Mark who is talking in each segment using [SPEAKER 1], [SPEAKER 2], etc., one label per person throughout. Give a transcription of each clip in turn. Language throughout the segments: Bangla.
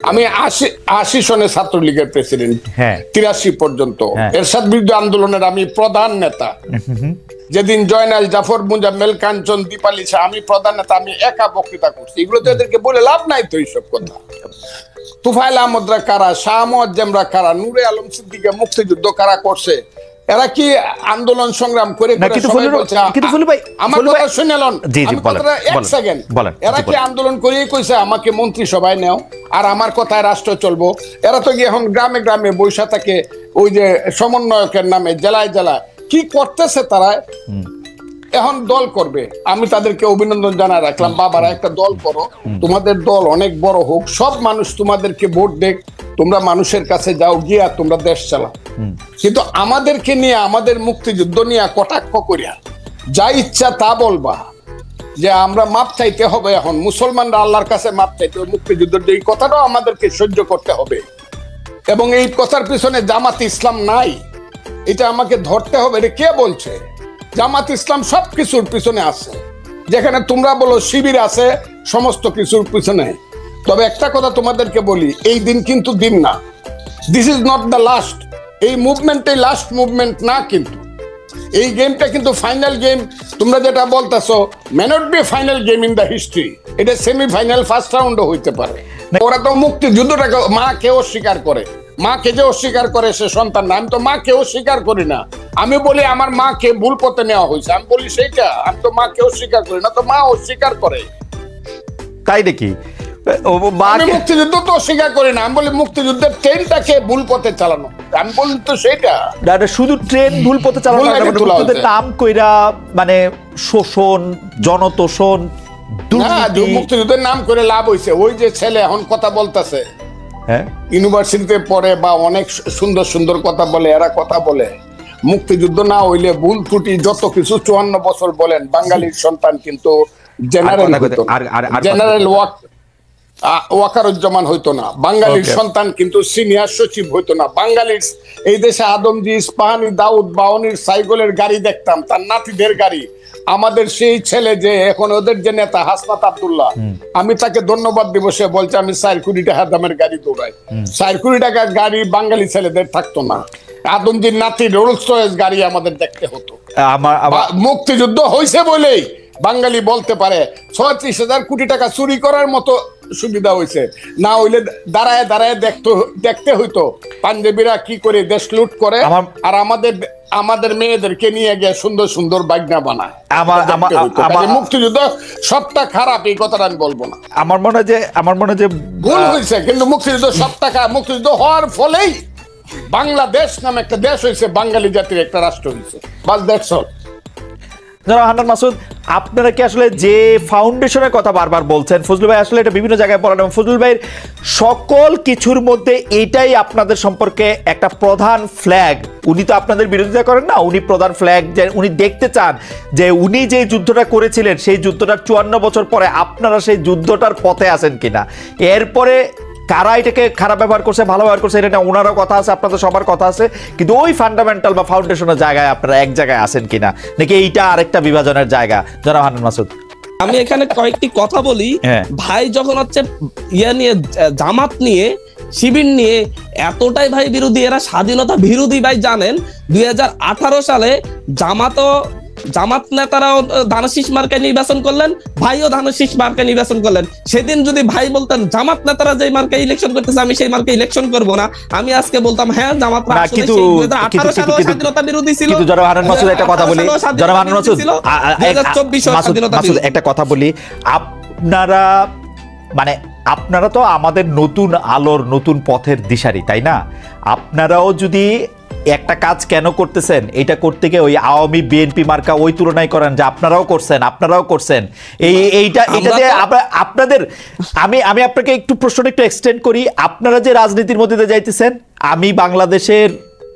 [SPEAKER 1] আমি ৮০ সনে ছাত্রলীগের প্রেসিডেন্ট, ৮৩ পর্যন্ত এরশাদ বিরোধী আন্দোলনের আমি প্রধান নেতা। যেদিন জয়নাল, জাফর, মুজাম্মেল, কাঞ্চন, দীপালি শাহ, আমি প্রধান নেতা, আমি একা বক্তৃতা করছি। এগুলো তো এদেরকে বলে লাভ নাই তো এইসব কথা। তুফাইল আহমদরা কারা, শাহ মুয়াজ্জেমরা কারা, নূরে আলম সিদ্দিকে মুক্তিযুদ্ধ কারা করছে, এরা কি আন্দোলন সংগ্রাম করে? আমার কথা শুনেলেন, এক সেকেন্ড, এরা কি আন্দোলন করে কইছে আমাকে মন্ত্রিসভায় নেও আর আমার কথায় রাষ্ট্র চলবো? এরা তো গিয়ে এখন গ্রামে গ্রামে বৈশা থাকে, ওই যে সমন্বয়কের নামে জেলায় জেলায় কি করতেছে তারা। এখন দল করবে, আমি তাদেরকে অভিনন্দন জানাই রাখলাম। বাবারা, একটা দল করো, তোমাদের দল অনেক বড় হোক, সব মানুষ তোমাদেরকে ভোট দেখ, তোমরা মানুষের কাছে যাও, গিয়া তোমরা দেশ চালাও। কিন্তু আমাদেরকে নিয়ে, আমাদের মুক্তিযুদ্ধ নিয়ে কটাক্ষ করিয়া যা ইচ্ছা তা বলবা যে আমরা মাপ চাইতে হবে। এখন মুসলমানরা আল্লাহর কাছে মাপ চাইতে হবে, মুক্তিযুদ্ধের এই কথাটাও আমাদেরকে সহ্য করতে হবে। এবং এই কথার পিছনে জামাত ইসলাম নাই, এটা আমাকে ধরতে হবে। এটা কে বলছে? জামাত ইসলাম সবকিছুর পিছনে আছে। যেখানে তোমরা বলো শিবির আছে সমস্ত কিছুর পিছনে। তবে একটা কথা তোমাদেরকে বলি, এই দিন কিন্তু দিন না, this is not the last. এই মুভমেন্টে লাস্ট মুভমেন্ট না, কিন্তু এই গেমটা কিন্তু ফাইনাল গেম। তোমরা যেটা বলতেছো may not be final game in the history, এটা সেমিফাইনাল, ফার্স্ট রাউন্ডও হইতে পারে। ওরা তো মুক্তিযুদ্ধটাকে মা কেউ অস্বীকার করে, মাকে যে অস্বীকার করে সে সন্তান না। আমি তো মাকে অস্বীকার করি না, আমি বলি আমার মাকে ভুল পথে নেওয়া হয়েছে, আমি বলি সেইটা। আমি তো মাকে অস্বীকার করি না, তো মা অস্বীকার করে, তাই নাকি? মুক্তিযুদ্ধ তো অস্বীকার করি না, আমি বলি মুক্তিযুদ্ধের ট্রেনটাকে ভুল পথে চালানো, আমি বলি তো সেইটা। শুধু ট্রেন ভুল পথে চালানো নাম কইরা, মানে শোষণ, জনতোষণ, মুক্তিযুদ্ধের নাম করে লাভ হয়েছে। ওই যে ছেলে এখন কথা বলতেছে, ইউনিভার্সিটিতে পড়ে বা অনেক সুন্দর সুন্দর কথা বলে, এরা কথা বলে মুক্তিযুদ্ধ না হইলে ভুল ত্রুটি যত কিছু 54 বছর বলেন, বাঙালির সন্তান কিন্তু জেনারেল ওয়াকারুজ্জামান হইতো না, বাঙালির সন্তান কিন্তু সিনিয়র সচিব হইতো না, বাঙালির এই দেশে আদমজি, ইস্পাহানি, দাউদ, বাউনির সাইকেলের গাড়ি দেখতাম, তার নাতিদের গাড়ি। আমাদের সেই ছেলে যে এখন ওদের যে নেতা হাসনাত আব্দুল্লাহ, আমি তাকে ধন্যবাদ দিব, সে বলছে আমি 4 কোটি টাকা দামের গাড়ি দৌড়াই। 4 কোটি টাকার গাড়ি বাঙালি ছেলেদের থাকতো না, আদমজির নাতি রোলস রয়েস গাড়ি আমাদের দেখতে হতো। মুক্তিযুদ্ধ হয়েছে বলেই বাঙালি বলতে পারে 36,000 কোটি টাকা চুরি করার মতো সুবিধা হয়েছে, না হইলে দাঁড়ায় দাঁড়ায় দেখতে হইতো পাঞ্জাবিরা কি করে দেশ লুট করে আর আমাদের মেয়েদেরকে নিয়ে গিয়ে সুন্দর সুন্দর বাগনা বানায়। মুক্তিযুদ্ধ সবটা খারাপ এই কথাটা আমি বলবো না, আমার মনে হয় যে ভুল হয়েছে, কিন্তু মুক্তিযুদ্ধ সবটা খারাপ। মুক্তিযুদ্ধ হওয়ার ফলেই বাংলাদেশ নামে একটা দেশ হয়েছে, বাঙালি জাতির একটা রাষ্ট্র হয়েছে, বাস দ্যাটস অল।
[SPEAKER 2] জনাব হান্নান মাসুদ, আপনারা কি আসলে যে ফাউন্ডেশনের কথা বারবার বলছেন, ফজলুল ভাই আসলে এটা বিভিন্ন জায়গায় বলেন, ফজলুল ভাইয়ের সকল কিছুর মধ্যে এইটাই আপনাদের সম্পর্কে একটা প্রধান ফ্ল্যাগ। উনি তো আপনাদের বিরোধিতা করেন না, উনি প্রধান ফ্ল্যাগ যে উনি দেখতে চান যে উনি যে যুদ্ধটা করেছিলেন সেই যুদ্ধটার 54 বছর পরে আপনারা সেই যুদ্ধটার পথে আছেন কিনা। এরপরে কারা এটাকে খারাপ ব্যবহার করছে, ভালো ব্যবহার করছে, এটা ওনারও কথা আছে, আপনাদের সবার কথা আছে, কিন্তু ওই ফান্ডামেন্টাল বা ফাউন্ডেশনের জায়গায় আপনারা এক জায়গায় আছেন কিনা, নাকি এইটা আরেকটা বিভাজনের জায়গা? জনাব হান্নান মাসুদ,
[SPEAKER 3] আমি এখানে কয়েকটি কথা বলি। ভাই যখন হচ্ছে নিয়ে, জামাত নিয়ে, শিবির নিয়ে এতটাই ভাই বিরোধী, এরা স্বাধীনতা বিরোধী ভাই। জানেন 2018 সালে জামাত নেতারাও ধানশীষ মার্কায় নির্বাচন করলেন, ভাইও ধানশীষ মার্কায় নির্বাচন করলেন। সেদিন যদি ভাই বলতেন জামাত নেতারা যে মার্কায় ইলেকশন করতেছে আমি সেই মার্কায় ইলেকশন করব না, আমি আজকে বলতাম হ্যাঁ জামাতরা আসলে 2018 সালেও স্বাধীনতা বিরোধী ছিল।
[SPEAKER 2] কিন্তু জনাব হান্নান মাসুদ একটা কথা বলি, জনাব হান্নান মাসুদ 2024 স্বাধীনতা মাসুদ একটা কথা বলি, আপনারা তো আমাদের নতুন আলোর, নতুন পথের দিশারি, তাই না? আপনারাও যদি একটা কাজ কেন করতেছেন, এটা করতে গিয়ে ওই আওয়ামী বিএনপি মার্কা ওই তুলনায় করেন যে আপনারাও করছেন এইটা দিয়ে আপনাদের আমি আপনাকে একটু প্রশ্নটা একটু এক্সটেন্ড করি। আপনারা যে রাজনীতির মধ্যে দিয়ে যাইতেছেন, আমি বাংলাদেশের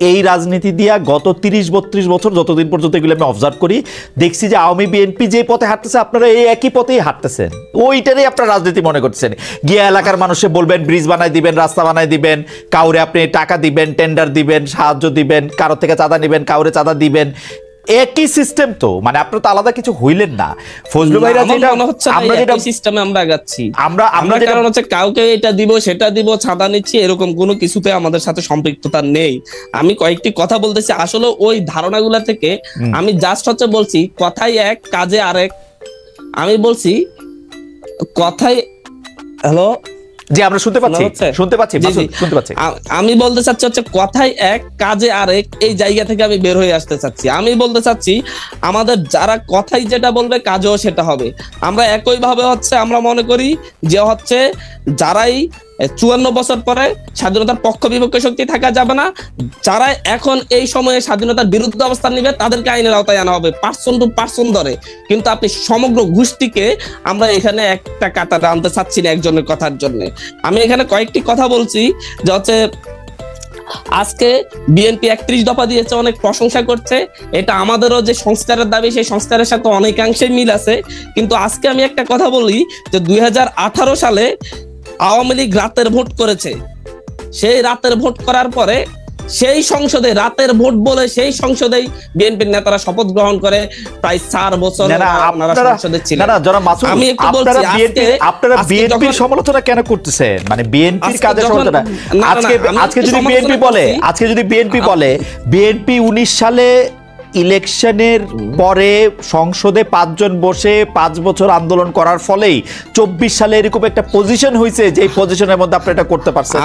[SPEAKER 2] এই রাজনীতি দিয়া গত 30-32 বছর যতদিন পর্যন্ত এগুলো আমি অবজার্ভ করি, দেখছি যে আওয়ামী বিএনপি যে পথে হাঁটতেছে আপনারা এই একই পথেই হাঁটতেছেন, ওইটারই আপনারা রাজনীতি মনে করছেন। গিয়ে এলাকার মানুষে বলবেন ব্রিজ বানাই দিবেন, রাস্তা বানাই দিবেন, কাউরে আপনি টাকা দিবেন, টেন্ডার দিবেন, সাহায্য দিবেন, কারো থেকে চাঁদা নেবেন, কাউরে চাঁদা দিবেন, একই সিস্টেম তো, মানে আপনারা তো আলাদা কিছু হইলেন না। ফজলু ভাইরা যেটা
[SPEAKER 3] আমরা যেটা সিস্টেমে আমরা আগাচ্ছি, আমরা কারণ হচ্ছে কাউকে এটা দিব সেটা দিব ছাদা নিচ্ছি এরকম কোনো কিছুতে আমাদের সাথে সম্পৃক্ততা নেই। আমি কয়েকটি কথা বলতেছি, আসলে ওই ধারণাগুলা থেকে আমি জাস্ট হচ্ছে বলছি কথাই এক কাজে আরেক। আমি বলছি কথাই, হ্যালো
[SPEAKER 2] জি আমরা শুনতে পাচ্ছি শুনতে পাচ্ছি।
[SPEAKER 3] আমি বলতে চাচ্ছি হচ্ছে কথাই এক কাজে আরেক, এই জায়গা থেকে আমি বের হয়ে আসতে চাচ্ছি। আমি বলতে চাচ্ছি আমাদের যারা কথাই যেটা বলবে কাজেও সেটা হবে। আমরা একই ভাবে হচ্ছে আমরা মনে করি যে হচ্ছে যারাই 54 বছর পরে স্বাধীনতার পক্ষ বিপক্ষে শক্তি থাকা যাবে না, যারা এখন এই সময়ে স্বাধীনতার বিরুদ্ধে অবস্থান নিবে তাদেরকে আইনের আওতায় আনা হবে পার্সন টু পার্সন ধরে। কিন্তু আপনি সমগ্র গোষ্ঠীকে আমরা এখানে একটা কাতারে আনতে চাচ্ছি না একজনের কথার জন্য। আমি এখানে কয়েকটি কথা বলছি যে হচ্ছে আজকে বিএনপি 31 দফা দিয়েছে, অনেক প্রশংসা করছে, এটা আমাদেরও যে সংস্কারের দাবি সেই সংস্কারের সাথে অনেকাংশে মিল আছে। কিন্তু আজকে আমি একটা কথা বলি যে 2018 সালে আওয়ামী লীগ রাতের ভোট করেছে। সেই রাতের ভোট করার পরে সেই সংসদে রাতের ভোট বলে সেই সংসদেই বিএনপির নেতারা শপথ গ্রহণ করে প্রায় 4 বছর সংসদে ছিলেন। আমি একটু বলছি
[SPEAKER 2] আপনারা বিএনপির সমালোচনা কেন করতেছেন? মানে বিএনপির কাজের সমালোচনা আজকে যদি বিএনপি বলে বিএনপি 19 সালে ইলেকশনের পরে সংসদে 5 জন বসে 5 বছর আন্দোলন করার ফলেই 24 সালে এরকম একটা পজিশন হয়েছে যে এই পজিশনের মধ্যে আপনি এটা করতে পারছেন।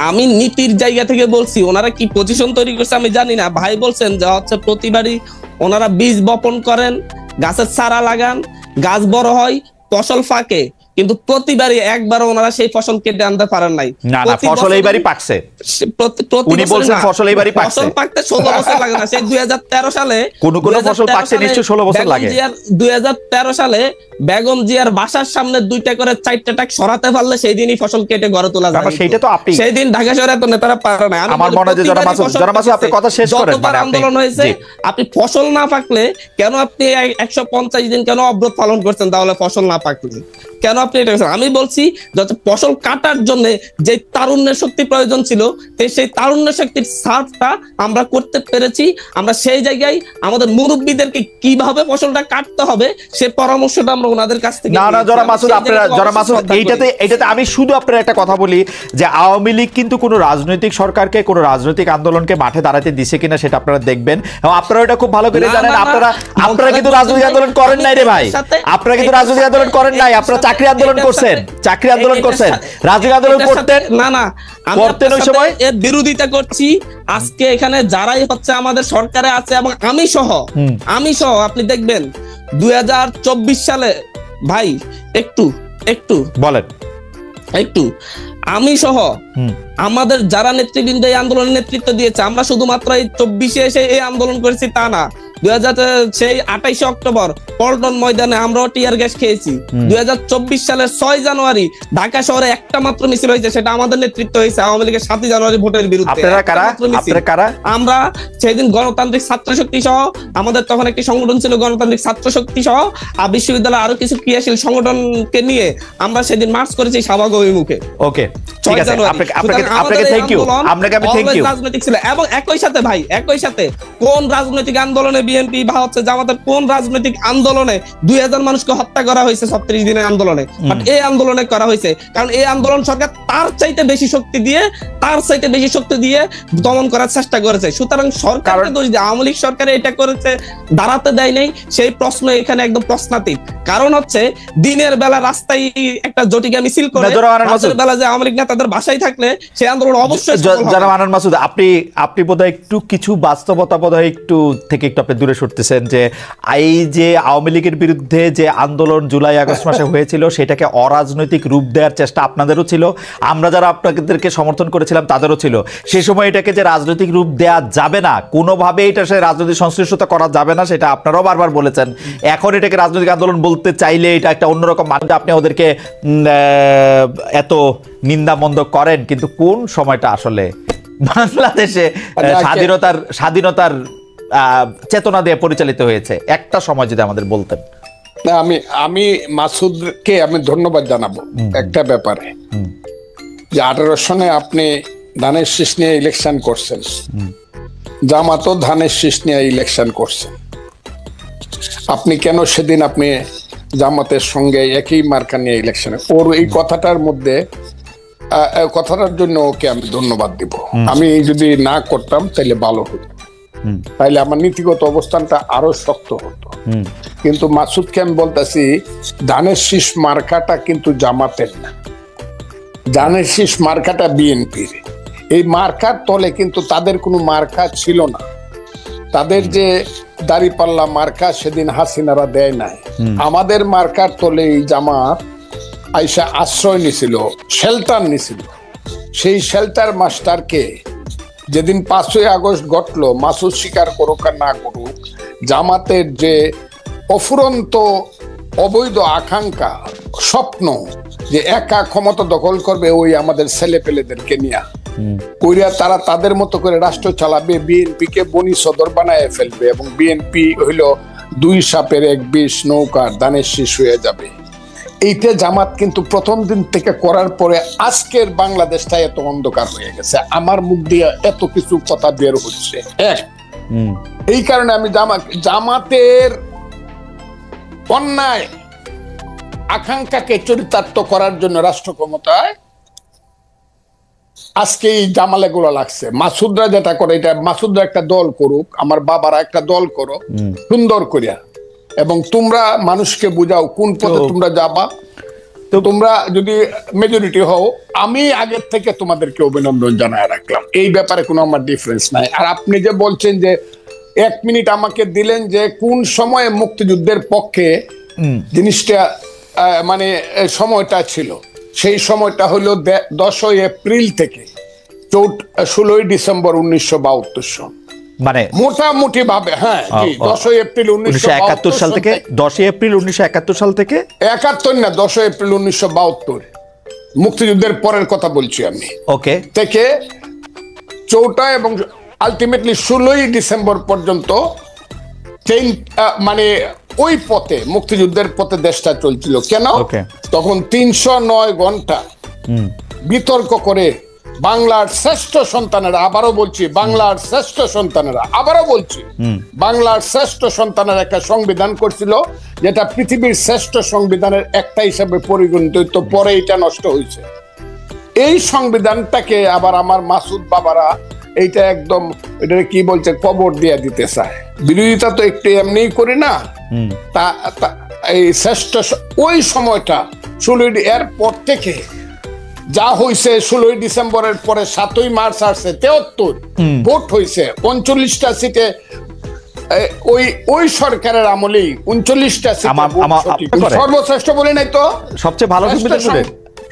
[SPEAKER 3] আমি নীতির জায়গা থেকে বলছি, ওনারা কি পজিশন তৈরি করছে আমি জানি না। ভাই বলছেন যে হচ্ছে প্রতিবারই ওনারা বীজ বপন করেন, গাছের চারা লাগান, গাছ বড় হয়, ফসল ফাঁকে, কিন্তু প্রতিবারই একবারও ওনারা সেই ফসল কেটে আনতে পারেন নাই।
[SPEAKER 2] না না, ফসল এইবারই পাকছে। উনি বলছেন ফসল এইবারই পাকছে।
[SPEAKER 3] ফসল পাকতে 16 বছর লাগে না। সেই 2013 সালে
[SPEAKER 2] কোন ফসল পাকছে নিশ্চয়ই 16 বছর লাগে।
[SPEAKER 3] 2013 সালে বেগম জিয়ার বাসার সামনে 2টা করে 4টা টাক সরাতে পারলে সেই দিনই ফসল কেটে ঘরে তোলা যায়।
[SPEAKER 2] সেটা তো আপনি
[SPEAKER 3] সেই দিন ঢাকা শহরে এত নেতারা পারে না।
[SPEAKER 2] আমার মনে হয় যে জনাব মাসুদ আপনি কথা শেষ করেন।
[SPEAKER 3] মানে আন্দোলন হয়েছে, আপনি ফসল না পাকলে কেন আপনি 150 দিন কেন অবরোধ পালন করছেন? তাহলে ফসল না পাকলে কেন আপনি এটা? আমি বলছি যাতে ফসল কাটার জন্য যে তারুণ্যের শক্তি প্রয়োজন ছিল সেই তারুণ্য শক্তির সার্ভটা আমরা করতে পেরেছি। আমরা সেই জায়গায় আমাদের মুরব্বীদেরকে কিভাবে ফসলটা কাটতে হবে সে পরামর্শটা আমরা ওনাদের কাছ থেকে।
[SPEAKER 2] না না জনাব মাসুদ এইটাতে আমি শুধু আপনার একটা কথা বলি যে আওয়ামী লীগ কিন্তু কোনো রাজনৈতিক সরকারকে কোনো রাজনৈতিক আন্দোলনকে মাঠে দাঁড়াতে দিছে কিনা সেটা আপনারা দেখবেন, এবং আপনারা এটা খুব ভালো করে জানেন। আপনারা কিন্তু রাজনৈতিক আন্দোলন করেন নাই রে ভাই, আপনারা কিন্তু রাজনৈতিক আন্দোলন করেন নাই। আপনারা চাকরি আন্দোলন করছেন, রাজনৈতিক আন্দোলন করতেন না করতেন ওই সময়।
[SPEAKER 3] এর বিরোধিতা করছি আজকে এখানে যারাই হচ্ছে আমাদের সরকারে আছে এবং আমি সহ আপনি দেখবেন 2024 সালে ভাই একটু বলেন আমি সহ আমাদের যারা নেতৃবৃন্দ এই আন্দোলনের নেতৃত্ব দিয়েছে, আমরা শুধুমাত্র এই 24-এ এসে এই আন্দোলন করেছি তা না। 28 অক্টোবর পল্টন ময়দানে আমরাও টিয়ার গ্যাস খেয়েছি। 2024 সালের 6 জানুয়ারি ঢাকা শহরে একটা মাত্র মিছিল হয়েছে, সেটা আমাদের নেতৃত্ব হয়েছে আওয়ামী লীগের 7 জানুয়ারি ভোটের বিরুদ্ধে। আমরা সেদিন গণতান্ত্রিক ছাত্র শক্তি সহ, আমাদের তখন একটি সংগঠন ছিল গণতান্ত্রিক ছাত্র শক্তি সহ, আর বিশ্ববিদ্যালয়ে আরো কিছু ক্রিয়াশীল সংগঠনকে নিয়ে আমরা সেদিন মার্চ করেছি শাহবাগ অভিমুখে।
[SPEAKER 2] ওকে, ঠিক আছে, আপনাকে থ্যাংক ইউ, আপনাকে আমি থ্যাংক ইউ।
[SPEAKER 3] রাজনৈতিক ছিল এবং একই সাথে কোন রাজনৈতিক আন্দোলনে বিএনপি বা হচ্ছে জামাতের কোন রাজনৈতিক আন্দোলনে 2000 মানুষকে হত্যা করা হয়েছে 36 দিনের আন্দোলনে? বাট এই আন্দোলনে করা হয়েছে কারণ এই আন্দোলন সরকার তার চাইতে বেশি শক্তি দিয়ে দমন করার চেষ্টা করেছে। সুতরাং সরকারকে দোষ দিয়ে আওয়ামী লীগ সরকার এটা করেছে দাঁড়াতে দেয় নাই, সেই প্রশ্ন এখানে একদম প্রশ্নাতীত। কারণ হচ্ছে দিনের বেলা রাস্তায় একটা জটিকা মিছিল করে, রাতের বেলা যে আওয়ামী লীগ নেতাদের বাসায় থাকলে সেই আন্দোলন অবশ্যই।
[SPEAKER 2] জনাব আনন্দ মাসুদ, আপনি বোধহয় একটু কিছু বাস্তবতা বোধহয় একটু আপনি দূরে সরতেছেন। যে এই যে আওয়ামী লীগের বিরুদ্ধে যে আন্দোলন জুলাই আগস্ট মাসে হয়েছিল সেটাকে অরাজনৈতিক রূপ দেওয়ার চেষ্টা আপনাদেরও ছিল, আমরা যারা আপনাদেরকে সমর্থন করেছিলাম তাদেরও ছিল। সেই সময় এটাকে যে রাজনৈতিক রূপ দেওয়া যাবে না, কোনোভাবে এটা সে রাজনৈতিক সংশ্লিষ্টতা করা যাবে না, সেটা আপনারাও বারবার বলেছেন। এখন এটাকে রাজনৈতিক আন্দোলন বলতে চাইলে এটা একটা অন্যরকম মানে আপনি ওদেরকে এত নিন্দামন্দ করেন, কিন্তু কোন সময়টা আসলে বাংলাদেশে স্বাধীনতার চেতনা দিয়ে পরিচালিত হয়েছে একটা সময় যদি আমাদের বলতেন।
[SPEAKER 1] আমি মাসুদকে আমি ধন্যবাদ জানাবো একটা ব্যাপারে, যে 18 সনে আপনি ধানের শীষ নিয়ে ইলেকশন করছেন, জামাতও ধানের শীষ নিয়ে ইলেকশন করছেন। আপনি কেন সেদিন আপনি জামাতের সঙ্গে একই মার্কা নিয়ে ইলেকশনে, ওর এই কথাটার মধ্যে কথাটার জন্য ওকে আমি ধন্যবাদ দিব। আমি যদি না করতাম তাহলে ভালো হতো, তাইলে আমার নীতিগত অবস্থানটা আরো শক্ত হতো। কিন্তু মাসুদকে আমি বলতেছি, ধানের শীষ মার্কাটা কিন্তু জামাতের না, ধানের শীষ মার্কাটা বিএনপির। এই মার্কার তলে কিন্তু তাদের কোনো মার্কা ছিল না। তাদের যে দাঁড়িপাল্লা মার্কা সেদিন হাসিনারা দেয় নাই, আমাদের মার্কার তলে এই জামাত আইসা আশ্রয় নিছিল, শেল্টার নিছিল। সেই শেল্টার মাস্টারকে যেদিন 5ই আগস্ট ঘটলো, মাসুদ স্বীকার করুক আর না করুক, জামাতের যে অফুরন্ত অবৈধ আকাঙ্ক্ষা, স্বপ্ন যে একা ক্ষমতা দখল করবে ওই আমাদের ছেলে পেলেদেরকে নিয়ে কইরা তারা তাদের মতো করে রাষ্ট্র চালাবে, বিএনপি কে বনি সদর বানায় ফেলবে এবং বিএনপি হইল 2 সাপের 1 বিষ নৌকার ধানের শীষ হয়ে যাবে। এইটা জামাত কিন্তু প্রথম দিন থেকে করার পরে আজকের বাংলাদেশটা এত অন্ধকার হয়ে গেছে। আমার মুখ দিয়ে এত কিছু কথা বের হচ্ছে, এই কারণে আমি জামাতের অন্যায় আকাঙ্ক্ষাকে চরিতার্থ করার জন্য রাষ্ট্র ক্ষমতায় আজকে এই জামালে গুলো লাগছে। মাসুদরা যেটা করে, এটা মাসুদরা একটা দল করুক, আমার বাবারা একটা দল করো সুন্দর করিয়া, এবং তোমরা মানুষকে বুঝাও কোন পথে তোমরা যাবা। তো তোমরা যদি মেজরিটি হও, আমি আগের থেকে তোমাদেরকে অভিনন্দন জানায় রাখলাম, এই ব্যাপারে কোনো আমার ডিফারেন্স নাই। আর আপনি যে বলছেন যে 1 মিনিট আমাকে দিলেন যে কোন সময়ে মুক্তিযুদ্ধের পক্ষে জিনিসটা মানে সময়টা ছিল, সেই সময়টা হলো 10ই এপ্রিল থেকে 16ই ডিসেম্বর 1972 সন, মানে মোটামুটি ভাবে। হ্যাঁ, 10ই এপ্রিল
[SPEAKER 2] 1971 সাল থেকে 10ই এপ্রিল 1971 সাল থেকে
[SPEAKER 1] 71 না, 10ই এপ্রিল 1972 মুক্তিযুদ্ধের পরের কথা বলছি আমি। ওকে, থেকে 4টা এবং আলটিমেটলি 16ই ডিসেম্বর পর্যন্ত মানে ওই পথে, মুক্তিযুদ্ধের পথে দেশটা চলছিল। কেন? তখন 309 ঘন্টা বিতর্ক করে বাংলার শ্রেষ্ঠ সন্তানেরা, আবারও বলছি বাংলার শ্রেষ্ঠ সন্তানেরা, আবারও বলছি বাংলার শ্রেষ্ঠ সন্তানের একটা সংবিধান করছিল, যেটা পৃথিবীর শ্রেষ্ঠ সংবিধানের একটা হিসাবে পরিগণিত হইতো, পরে এটা নষ্ট হয়েছে। এই সংবিধানটাকে আবার আমার মাসুদ বাবারা এইটা একদম এটা কি বলছে, কবর দিয়ে দিতে চায়। বিরোধিতা তো একটু এমনিই করি না, তা এই শ্রেষ্ঠ ওই সময়টা 16 এর পর থেকে যা হয়েছে, 16ই ডিসেম্বরের পরে 7ই মার্চ আসছে, 73 ভোট হয়েছে, 39টা সিটে ওই সরকারের আমলেই 39টা সিট সর্বশ্রেষ্ঠ বলে নাই তো,
[SPEAKER 2] সবচেয়ে ভালো সংবিধান,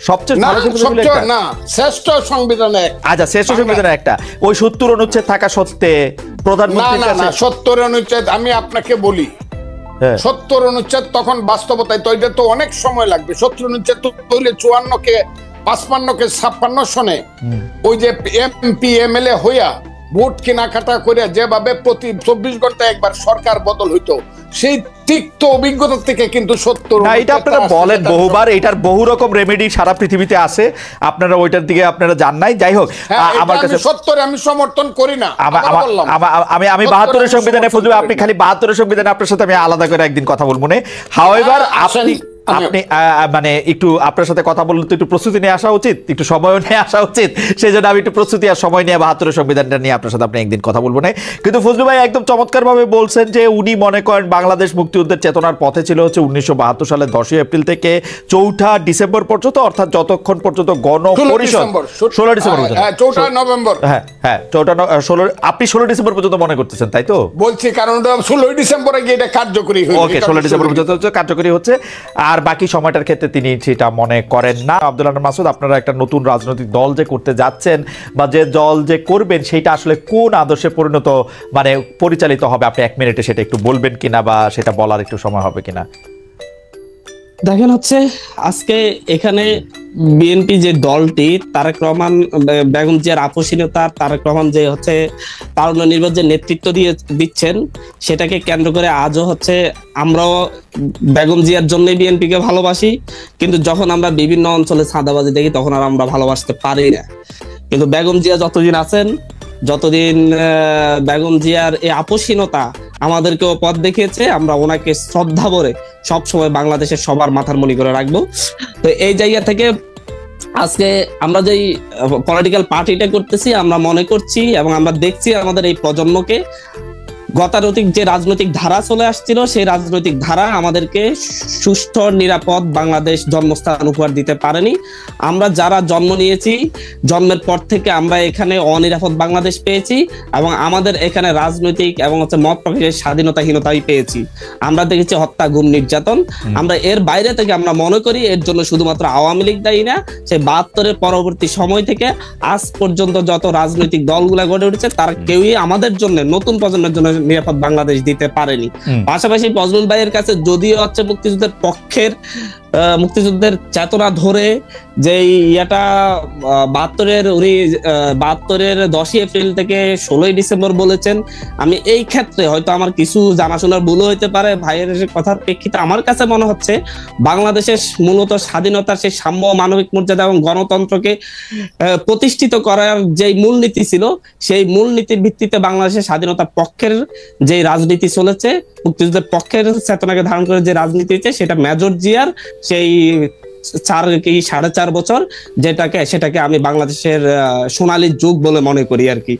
[SPEAKER 2] সবচেয়ে ভালো সংবিধান
[SPEAKER 1] না, শ্রেষ্ঠ সংবিধানে।
[SPEAKER 2] আচ্ছা, শ্রেষ্ঠ সংবিধানে একটা ওই 70 অনুচ্ছেদ থাকা সত্ত্বে প্রধানমন্ত্রী
[SPEAKER 1] না 70 অনুচ্ছেদ আমি আপনাকে বলি, 70 অনুচ্ছেদ তখন বাস্তবতায় তো এটা তো অনেক সময় লাগবে। 70 অনুচ্ছেদ তো হইলে 54 কে 55 কে 56 সনে ওই যে এমপি এমএলএ হইয়া ভোট কেনাকাটা করে যেভাবে প্রতি 24 ঘন্টায় একবার সরকার বদল হইতো, সেই তিক্ত অভিজ্ঞতা থেকে কিন্তু 70
[SPEAKER 2] না, এটা আপনারা বলেন বহুবার, এটার বহু রকম রেমেডি সারা পৃথিবীতে আছে, আপনারা ওইটার দিকে আপনারা জান নাই। যাই হোক, আমার কাছে
[SPEAKER 1] 70 আমি সমর্থন করি না।
[SPEAKER 2] আমি 72 সংবিধানে ফজলু, আপনি খালি 72 সংবিধানে আপনার সাথে আমি আলাদা করে একদিন কথা বলবো না। হাওয়েভার আপনি মানে একটু আপনার সাথে কথা বললে তো একটু প্রস্তুতি নিয়ে আসা উচিত, একটু সময় নিয়ে আসা উচিত, সেই জন্য আমি একটু প্রস্তুতি আর সময় নিয়ে 72 সংবিধানটা নিয়ে আপনার সাথে আপনি একদিন কথা বলবো না। কিন্তু ফজলু ভাই একদম চমৎকার ভাবে বলছেন যে উনি মনে করেন বাংলাদেশ মুক্তিযুদ্ধের চেতনার পথে ছিল হচ্ছে 1972 সালের 10ই এপ্রিল থেকে 4ঠা ডিসেম্বর পর্যন্ত, অর্থাৎ যতক্ষণ পর্যন্ত গণপরিষদ 16 ডিসেম্বর পর্যন্ত,
[SPEAKER 1] 4টা নভেম্বর,
[SPEAKER 2] হ্যাঁ 16 আপনি 16 ডিসেম্বর পর্যন্ত মনে করতেছেন, তাই তো?
[SPEAKER 1] বলছি কারণ 16 ডিসেম্বরে গিয়ে এটা কার্যকরী হয়েছে।
[SPEAKER 2] ওকে, 16 ডিসেম্বর পর্যন্ত কার্যকরী হচ্ছে, আর বাকি সময়টার ক্ষেত্রে তিনি সেটা মনে করেন না। আব্দুল হান্নান মাসুদ, আপনারা একটা নতুন রাজনৈতিক দল যে করতে যাচ্ছেন বা যে দল যে করবেন, সেটা আসলে কোন আদর্শে পরিণত মানে পরিচালিত হবে, আপনি 1 মিনিটে সেটা একটু বলবেন কিনা বা সেটা বলার একটু সময় হবে কিনা?
[SPEAKER 3] দেখেন, হচ্ছে আজকে এখানে বিএনপি যে দলটি, তারেক রহমান বেগম জিয়ার আপসীনতা, তারেক রহমান যে হচ্ছে তারুণ্য নির্বাচন যে নেতৃত্ব দিচ্ছেন, সেটাকে কেন্দ্র করে আজও হচ্ছে আমরাও বেগম জিয়ার জন্য বিএনপি কে ভালোবাসি, কিন্তু যখন আমরা বিভিন্ন অঞ্চলে চাঁদাবাজি দেখি তখন আর আমরা ভালোবাসতে পারি না। কিন্তু বেগম জিয়া যতদিন আছেন যতদিন বেগম জিয়ার এই আপসহীনতা আমাদেরকেও পথ দেখিয়েছে, আমরা ওনাকে শ্রদ্ধা ভরে সবসময় বাংলাদেশের সবার মাথার মনি করে রাখবো। তো এই জায়গা থেকে আজকে আমরা যেই পলিটিক্যাল পার্টিটা করতেছি, আমরা মনে করছি এবং আমরা দেখছি আমাদের এই প্রজন্মকে গতানুগতিক যে রাজনৈতিক ধারা চলে আসছিল, সেই রাজনৈতিক ধারা আমাদেরকে সুষ্ঠু নিরাপদ বাংলাদেশ জন্মস্থান উপহার দিতে পারেনি। আমরা যারা জন্ম নিয়েছি, জন্মের পর থেকে আমরা এখানে অনিরাপদ বাংলাদেশ পেয়েছি এবং আমাদের এখানে রাজনৈতিক এবং মত প্রকাশের স্বাধীনতাহীনতাই পেয়েছি। আমরা দেখেছি হত্যা, গুম, নির্যাতন। আমরা এর বাইরে থেকে আমরা মনে করি এর জন্য শুধুমাত্র আওয়ামী লীগ দায়ী না, সেই 72-এর পরবর্তী সময় থেকে আজ পর্যন্ত যত রাজনৈতিক দলগুলা গড়ে উঠেছে তার কেউই আমাদের জন্য, নতুন প্রজন্মের জন্য নিরাপদ বাংলাদেশ দিতে পারেনি। পাশাপাশি ফজলুল ভাইয়ের কাছে যদিও মুক্তিযুদ্ধের পক্ষের, মুক্তিযুদ্ধের চেতনা ধরে যে ইয়েটা 72-এর 10ই এপ্রিল থেকে 16ই ডিসেম্বর বলেছেন, আমি এই ক্ষেত্রে হয়তো আমার কিছু জানাশোনার ভুল হইতে পারে, ভাইয়ের কথার প্রেক্ষিতে আমার কাছে মনে হচ্ছে বাংলাদেশের মূলত স্বাধীনতার সেই সাম্য, মানবিক মর্যাদা এবং গণতন্ত্রকে প্রতিষ্ঠিত করার যে মূলনীতি ছিল, সেই মূলনীতির ভিত্তিতে বাংলাদেশের স্বাধীনতার পক্ষের যে রাজনীতি চলেছে, মুক্তিযুদ্ধের পক্ষের চেতনাকে ধারণ করে যে রাজনীতি হচ্ছে, সেটা মেজর জিয়ার সেই 4.5 বছর সেটাকে আমি বাংলাদেশের সোনালী যুগ বলে মনে করি আর কি।